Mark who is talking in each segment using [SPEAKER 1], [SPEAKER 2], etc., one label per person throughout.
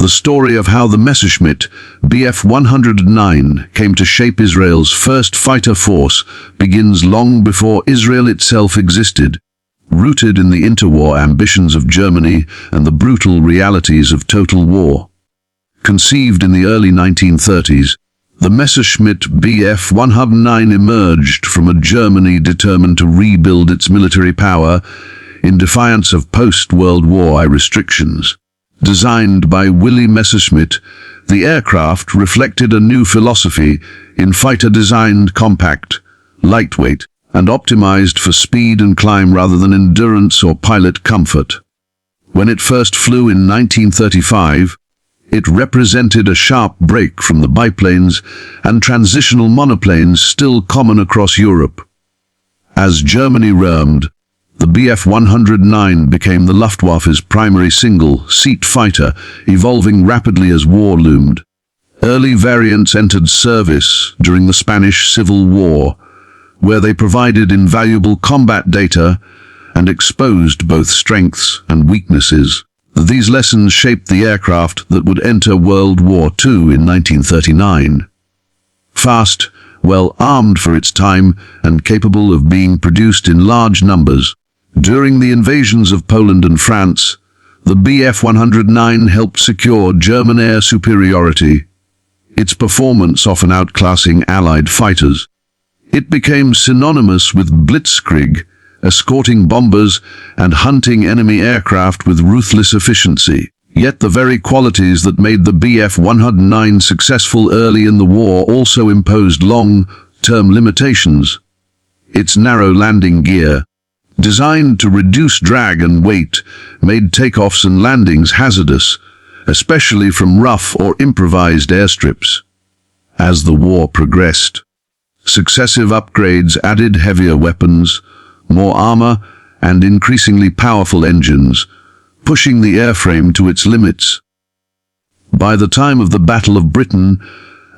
[SPEAKER 1] The story of how the Messerschmitt Bf-109 came to shape Israel's first fighter force begins long before Israel itself existed, rooted in the interwar ambitions of Germany and the brutal realities of total war. Conceived in the early 1930s, the Messerschmitt Bf-109 emerged from a Germany determined to rebuild its military power in defiance of post-World War I restrictions. Designed by Willy Messerschmitt, the aircraft reflected a new philosophy in fighter-designed compact, lightweight, and optimized for speed and climb rather than endurance or pilot comfort. When it first flew in 1935, it represented a sharp break from the biplanes and transitional monoplanes still common across Europe. As Germany roamed, the Bf-109 became the Luftwaffe's primary single-seat fighter, evolving rapidly as war loomed. Early variants entered service during the Spanish Civil War, where they provided invaluable combat data and exposed both strengths and weaknesses. These lessons shaped the aircraft that would enter World War II in 1939. Fast, well-armed for its time, and capable of being produced in large numbers. During the invasions of Poland and France, the Bf-109 helped secure German air superiority, its performance often outclassing Allied fighters. It became synonymous with blitzkrieg, escorting bombers and hunting enemy aircraft with ruthless efficiency. Yet the very qualities that made the Bf-109 successful early in the war also imposed long-term limitations. Its narrow landing gear, designed to reduce drag and weight, made takeoffs and landings hazardous, especially from rough or improvised airstrips. As the war progressed, successive upgrades added heavier weapons, more armor, and increasingly powerful engines, pushing the airframe to its limits. By the time of the Battle of Britain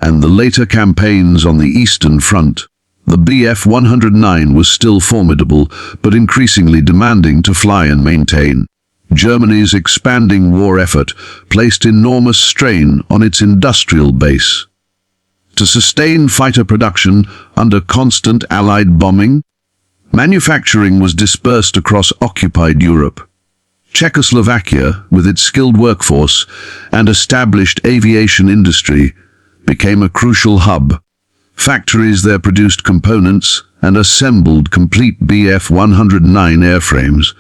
[SPEAKER 1] and the later campaigns on the Eastern Front, the Bf-109 was still formidable, but increasingly demanding to fly and maintain. Germany's expanding war effort placed enormous strain on its industrial base. To sustain fighter production under constant Allied bombing, manufacturing was dispersed across occupied Europe. Czechoslovakia, with its skilled workforce and established aviation industry, became a crucial hub. Factories there produced components and assembled complete Bf-109 airframes,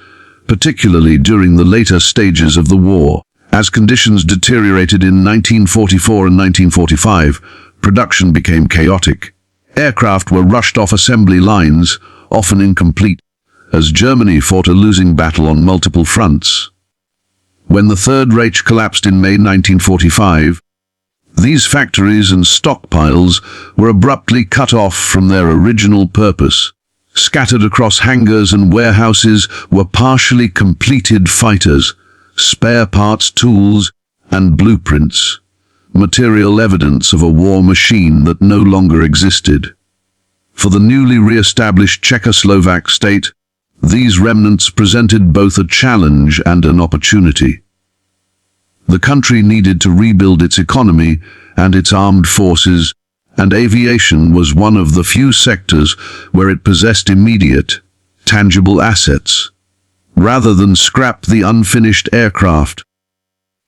[SPEAKER 1] particularly during the later stages of the war. As conditions deteriorated in 1944 and 1945, production became chaotic. Aircraft were rushed off assembly lines, often incomplete, as Germany fought a losing battle on multiple fronts. When the Third Reich collapsed in May 1945, these factories and stockpiles were abruptly cut off from their original purpose. Scattered across hangars and warehouses were partially completed fighters, spare parts, tools, and blueprints, material evidence of a war machine that no longer existed. For the newly re-established Czechoslovak state, these remnants presented both a challenge and an opportunity. The country needed to rebuild its economy and its armed forces, and aviation was one of the few sectors where it possessed immediate, tangible assets. Rather than scrap the unfinished aircraft,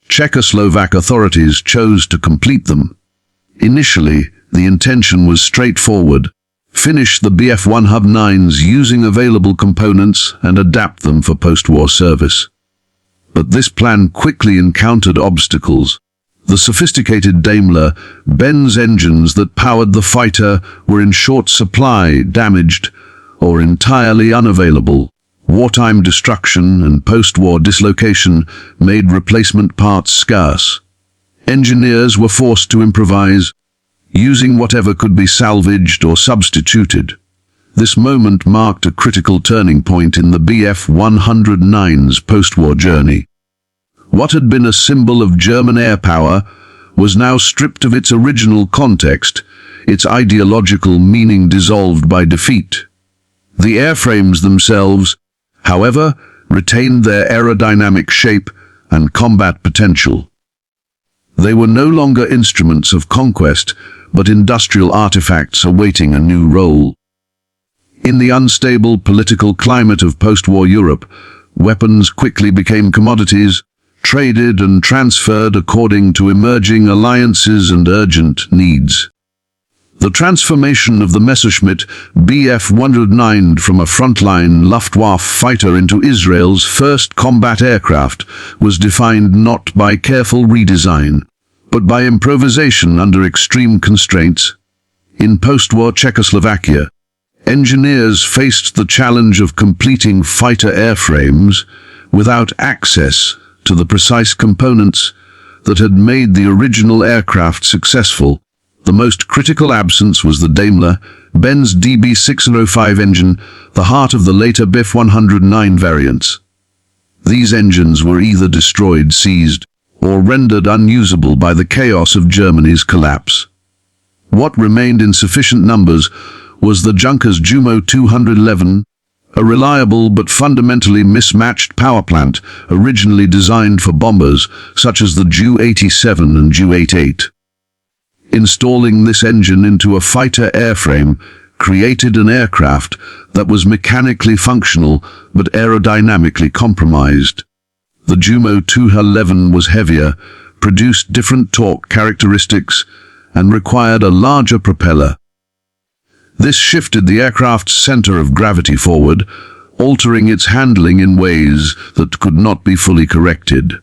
[SPEAKER 1] Czechoslovak authorities chose to complete them. Initially, the intention was straightforward: finish the Bf-109s using available components and adapt them for post-war service. But this plan quickly encountered obstacles. The sophisticated Daimler-Benz engines that powered the fighter were in short supply, damaged, or entirely unavailable. Wartime destruction and post-war dislocation made replacement parts scarce. Engineers were forced to improvise, using whatever could be salvaged or substituted. This moment marked a critical turning point in the Bf-109's post-war journey. What had been a symbol of German air power was now stripped of its original context, its ideological meaning dissolved by defeat. The airframes themselves, however, retained their aerodynamic shape and combat potential. They were no longer instruments of conquest, but industrial artifacts awaiting a new role. In the unstable political climate of post-war Europe, weapons quickly became commodities, traded and transferred according to emerging alliances and urgent needs. The transformation of the Messerschmitt Bf 109 from a frontline Luftwaffe fighter into Israel's first combat aircraft was defined not by careful redesign, but by improvisation under extreme constraints. In post-war Czechoslovakia, engineers faced the challenge of completing fighter airframes without access to the precise components that had made the original aircraft successful. The most critical absence was the Daimler-Benz DB605 engine, the heart of the later Bf 109 variants. These engines were either destroyed, seized, or rendered unusable by the chaos of Germany's collapse. What remained in sufficient numbers was the Junkers Jumo 211, a reliable but fundamentally mismatched power plant originally designed for bombers such as the Ju-87 and Ju-88. Installing this engine into a fighter airframe created an aircraft that was mechanically functional but aerodynamically compromised. The Jumo 211 was heavier, produced different torque characteristics, and required a larger propeller. This shifted the aircraft's center of gravity forward, altering its handling in ways that could not be fully corrected.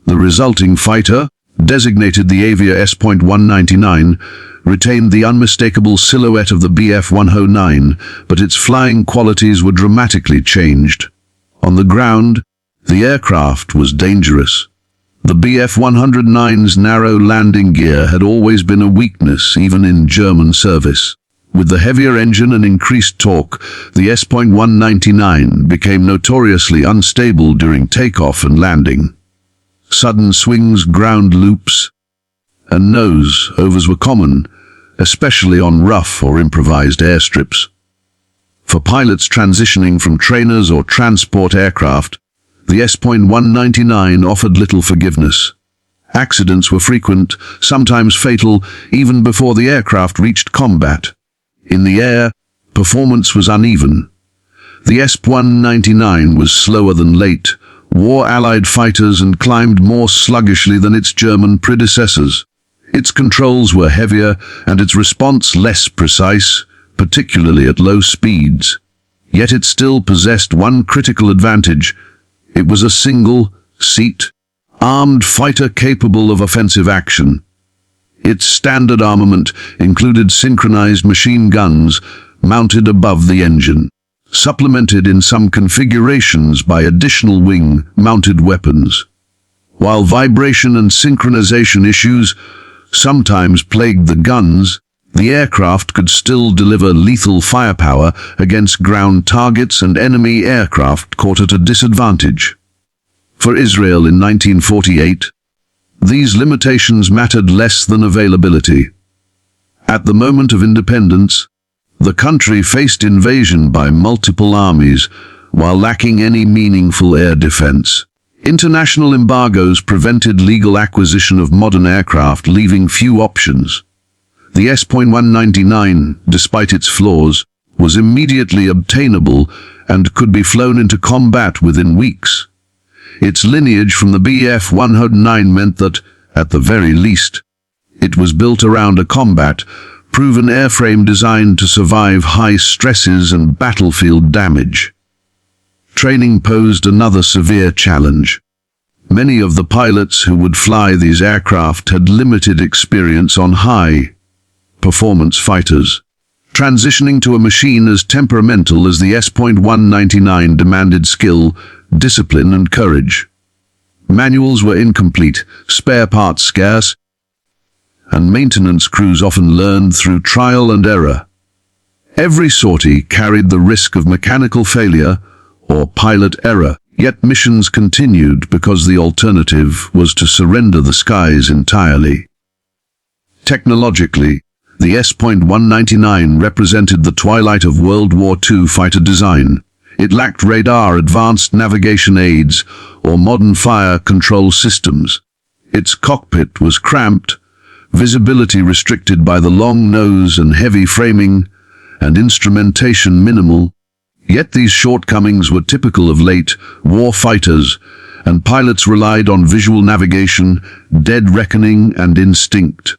[SPEAKER 1] The resulting fighter, designated the Avia S.199, retained the unmistakable silhouette of the Bf 109, but its flying qualities were dramatically changed. On the ground, the aircraft was dangerous. The Bf 109's narrow landing gear had always been a weakness, even in German service. With the heavier engine and increased torque, the S.199 became notoriously unstable during takeoff and landing. Sudden swings, ground loops, and nose-overs were common, especially on rough or improvised airstrips. For pilots transitioning from trainers or transport aircraft, the S.199 offered little forgiveness. Accidents were frequent, sometimes fatal, even before the aircraft reached combat. In the air, performance was uneven. The S.199 was slower than late, wore Allied fighters and climbed more sluggishly than its German predecessors. Its controls were heavier and its response less precise, particularly at low speeds. Yet it still possessed one critical advantage. It was a single-seat, armed fighter capable of offensive action. Its standard armament included synchronized machine guns mounted above the engine, supplemented in some configurations by additional wing-mounted weapons. While vibration and synchronization issues sometimes plagued the guns, the aircraft could still deliver lethal firepower against ground targets and enemy aircraft caught at a disadvantage. For Israel in 1948, these limitations mattered less than availability. At the moment of independence, the country faced invasion by multiple armies while lacking any meaningful air defense. International embargoes prevented legal acquisition of modern aircraft, leaving few options. The S.199, despite its flaws, was immediately obtainable and could be flown into combat within weeks. Its lineage from the Bf 109 meant that, at the very least, it was built around a combat-proven airframe designed to survive high stresses and battlefield damage. Training posed another severe challenge. Many of the pilots who would fly these aircraft had limited experience on high-performance fighters. Transitioning to a machine as temperamental as the S.199 demanded skill, discipline, and courage. Manuals were incomplete, spare parts scarce, and maintenance crews often learned through trial and error. Every sortie carried the risk of mechanical failure or pilot error, yet missions continued because the alternative was to surrender the skies entirely. Technologically, the S.199 represented the twilight of World War II fighter design. It lacked radar, advanced navigation aids, or modern fire control systems. Its cockpit was cramped, visibility restricted by the long nose and heavy framing, and instrumentation minimal. Yet these shortcomings were typical of late war fighters, and pilots relied on visual navigation, dead reckoning, and instinct.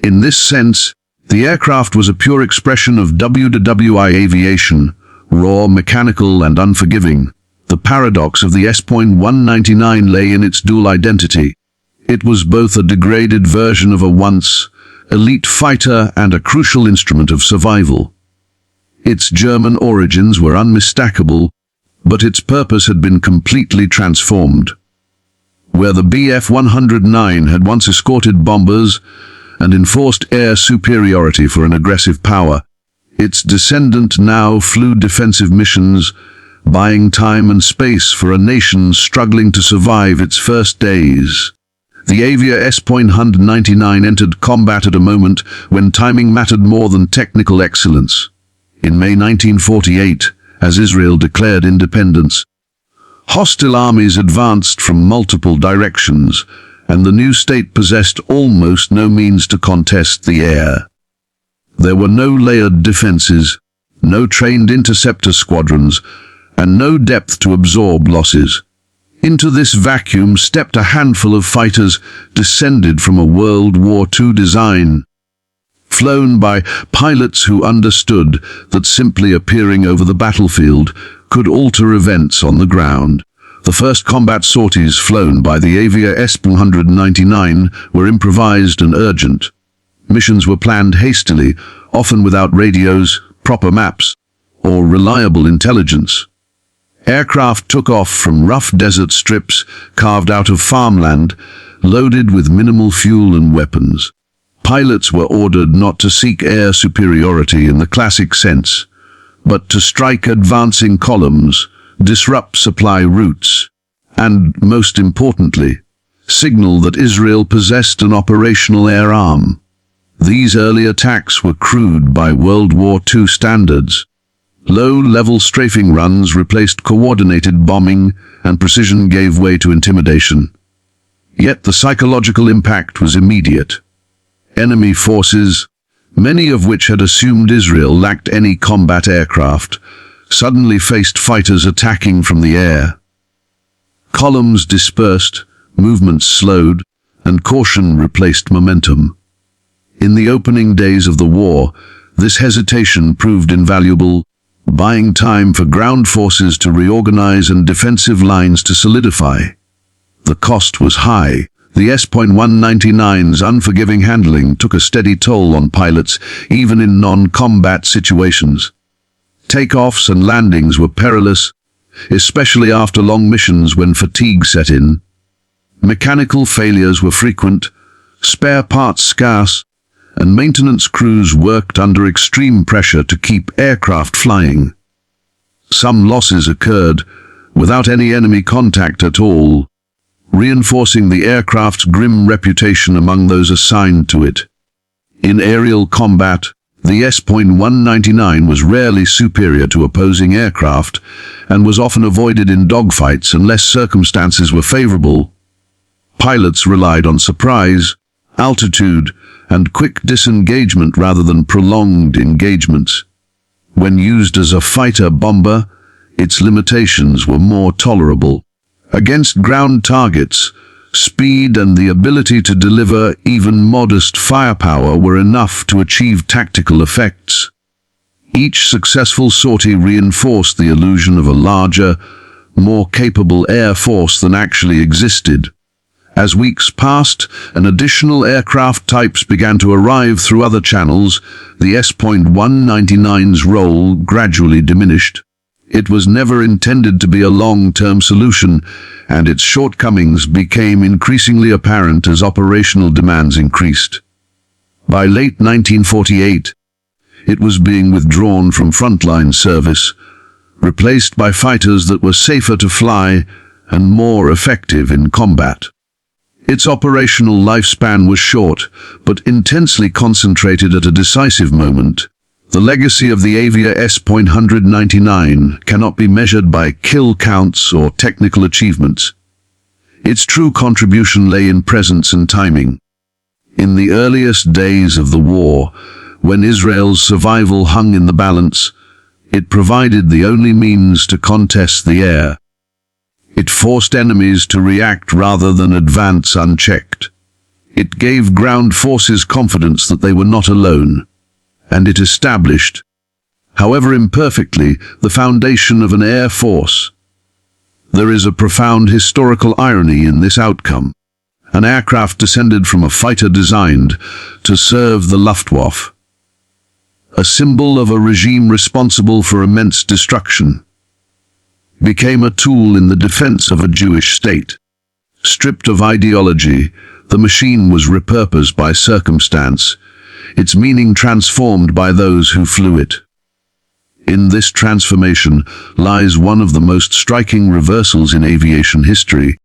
[SPEAKER 1] In this sense, the aircraft was a pure expression of WWI aviation, raw, mechanical, and unforgiving. The paradox of the S.199 lay in its dual identity. It was both a degraded version of a once elite fighter and a crucial instrument of survival. Its German origins were unmistakable, but its purpose had been completely transformed. Where the Bf-109 had once escorted bombers and enforced air superiority for an aggressive power, its descendant now flew defensive missions, buying time and space for a nation struggling to survive its first days. The Avia S.199 entered combat at a moment when timing mattered more than technical excellence. In May 1948, as Israel declared independence, hostile armies advanced from multiple directions, and the new state possessed almost no means to contest the air. There were no layered defenses, no trained interceptor squadrons, and no depth to absorb losses. Into this vacuum stepped a handful of fighters descended from a World War II design, flown by pilots who understood that simply appearing over the battlefield could alter events on the ground. The first combat sorties flown by the Avia S.199 were improvised and urgent. Missions were planned hastily, often without radios, proper maps, or reliable intelligence. Aircraft took off from rough desert strips carved out of farmland, loaded with minimal fuel and weapons. Pilots were ordered not to seek air superiority in the classic sense, but to strike advancing columns, disrupt supply routes, and, most importantly, signal that Israel possessed an operational air arm. These early attacks were crude by World War II standards. Low-level strafing runs replaced coordinated bombing, and precision gave way to intimidation. Yet the psychological impact was immediate. Enemy forces, many of which had assumed Israel lacked any combat aircraft, suddenly faced fighters attacking from the air. Columns dispersed, movements slowed, and caution replaced momentum. In the opening days of the war, this hesitation proved invaluable, buying time for ground forces to reorganize and defensive lines to solidify. The cost was high. The S.199's unforgiving handling took a steady toll on pilots, even in non-combat situations. Takeoffs and landings were perilous, especially after long missions when fatigue set in. Mechanical failures were frequent, spare parts scarce, and maintenance crews worked under extreme pressure to keep aircraft flying. Some losses occurred without any enemy contact at all, reinforcing the aircraft's grim reputation among those assigned to it. In aerial combat, the S.199 was rarely superior to opposing aircraft and was often avoided in dogfights unless circumstances were favorable. Pilots relied on surprise, altitude, and quick disengagement rather than prolonged engagements. When used as a fighter-bomber, its limitations were more tolerable. Against ground targets, speed and the ability to deliver even modest firepower were enough to achieve tactical effects. Each successful sortie reinforced the illusion of a larger, more capable air force than actually existed. As weeks passed and additional aircraft types began to arrive through other channels, the S.199's role gradually diminished. It was never intended to be a long-term solution, and its shortcomings became increasingly apparent as operational demands increased. By late 1948, it was being withdrawn from frontline service, replaced by fighters that were safer to fly and more effective in combat. Its operational lifespan was short, but intensely concentrated at a decisive moment. The legacy of the Avia S.199 cannot be measured by kill counts or technical achievements. Its true contribution lay in presence and timing. In the earliest days of the war, when Israel's survival hung in the balance, it provided the only means to contest the air. It forced enemies to react rather than advance unchecked. It gave ground forces confidence that they were not alone, and it established, however imperfectly, the foundation of an air force. There is a profound historical irony in this outcome. An aircraft descended from a fighter designed to serve the Luftwaffe, a symbol of a regime responsible for immense destruction, became a tool in the defense of a Jewish state. Stripped of ideology, the machine was repurposed by circumstance, its meaning transformed by those who flew it. In this transformation lies one of the most striking reversals in aviation history.